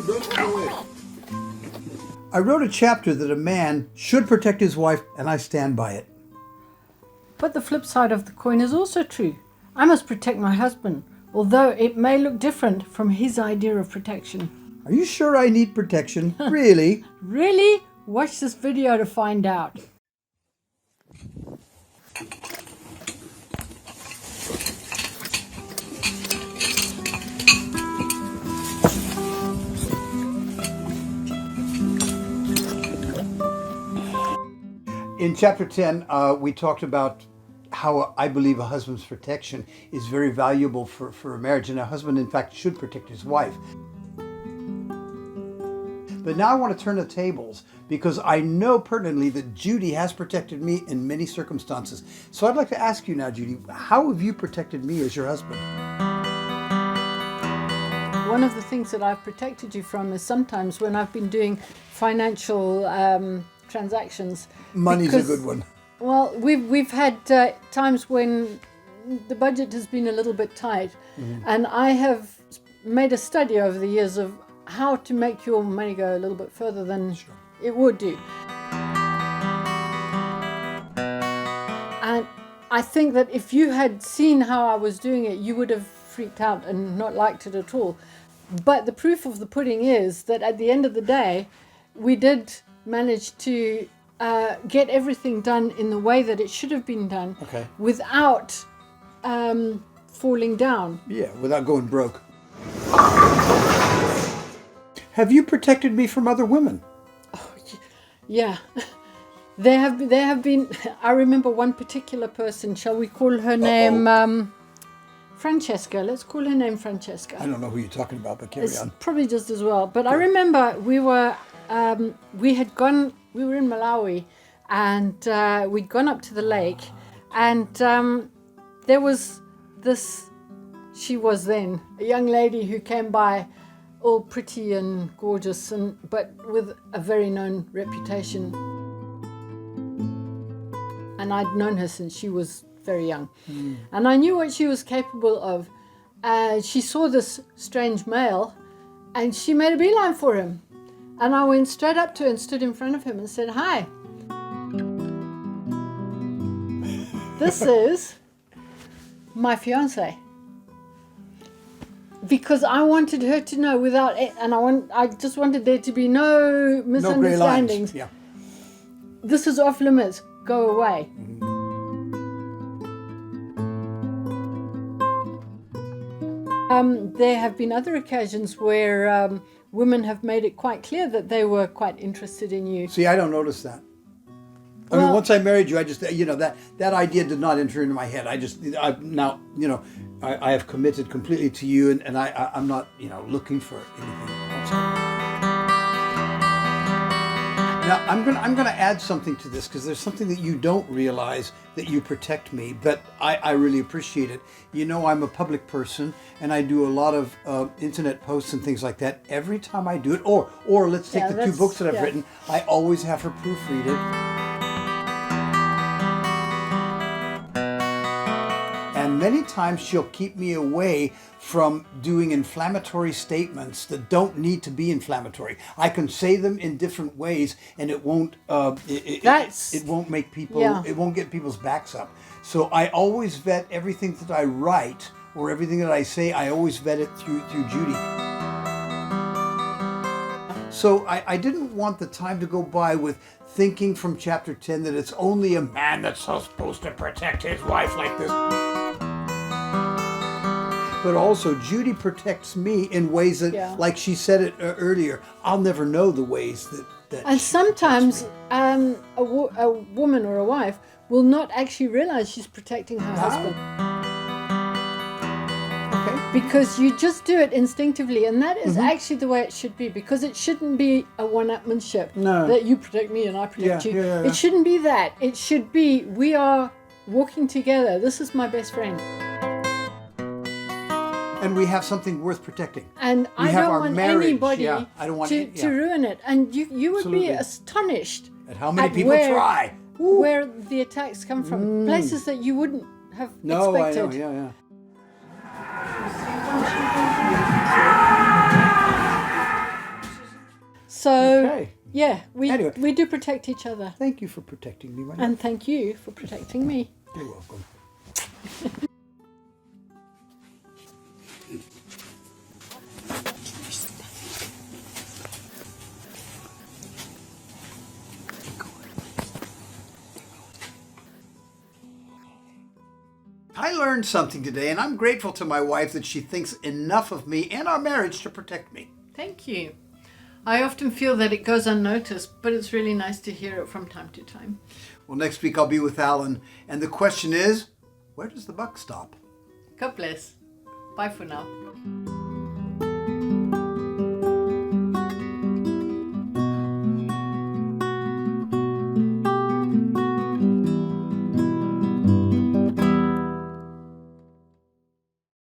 don't run away. I wrote a chapter that a man should protect his wife, and I stand by it. But the flip side of the coin is also true. I must protect my husband, although it may look different from his idea of protection. Are you sure I need protection? Really? Really? Watch this video to find out. In chapter 10, we talked about how I believe a husband's protection is very valuable for a marriage, and a husband, in fact, should protect his wife. But now I want to turn the tables, because I know pertinently that Judy has protected me in many circumstances. So I'd like to ask you now, Judy, how have you protected me as your husband? One of the things that I've protected you from is sometimes when I've been doing financial transactions. Money's a good one. Well, we've had times when the budget has been a little bit tight, and I have made a study over the years of how to make your money go a little bit further than it would do. And I think that if you had seen how I was doing it, you would have freaked out and not liked it at all. But the proof of the pudding is that at the end of the day, we did manage to get everything done in the way that it should have been done, without falling down. Yeah, without going broke. Have you protected me from other women? Oh, yeah. There have been. I remember one particular person. Shall we call her name Francesca? Let's call her name Francesca. I don't know who you're talking about, but carry on. Probably just as well. But I remember we were in Malawi, and we'd gone up to the lake, and there was this. She was then a young lady who came by, all pretty and gorgeous, but with a very known reputation. And I'd known her since she was very young. And I knew what she was capable of. She saw this strange male, and she made a beeline for him. And I went straight up to her and stood in front of him and said, "Hi. This is my fiance." Because I wanted her to know without it, and I just wanted there to be no misunderstandings. No gray lines. Yeah. This is off limits. Go away. There have been other occasions where women have made it quite clear that they were quite interested in you. See, I don't notice that. I mean, once I married you, I just, that idea did not enter into my head. I have committed completely to you, and I'm not, looking for anything else. Now, I'm gonna add something to this, because there's something that you don't realize, that you protect me, but I really appreciate it. I'm a public person, and I do a lot of internet posts and things like that. Every time I do it, or let's take the two books that I've written, I always have her proofread it. And many times she'll keep me away from doing inflammatory statements that don't need to be inflammatory. I can say them in different ways, and it won't it won't make people it won't get people's backs up. So I always vet everything that I write, or everything that I say. I always vet it through Judy. So I didn't want the time to go by with thinking from chapter 10 that it's only a man that's supposed to protect his wife like this. But also, Judy protects me in ways that, like she said it earlier, I'll never know the ways that and sometimes a woman or a wife will not actually realize she's protecting her husband. Okay. Because you just do it instinctively, and that is actually the way it should be, because it shouldn't be a one-upmanship that you protect me and I protect you. It shouldn't be that. It should be, we are walking together. This is my best friend. And we have something worth protecting. And I don't want anybody to ruin it. And you would be astonished at how many people try. Where the attacks come from. Places that you wouldn't have expected. No, I know, yeah. So Okay. yeah, Anyway. we do protect each other. Thank you for protecting me, my And thank you for protecting me. You're welcome. I learned something today, and I'm grateful to my wife that she thinks enough of me and our marriage to protect me. Thank you. I often feel that it goes unnoticed, but it's really nice to hear it from time to time. Well, next week I'll be with Alan, and the question is, where does the buck stop? God bless. Bye for now.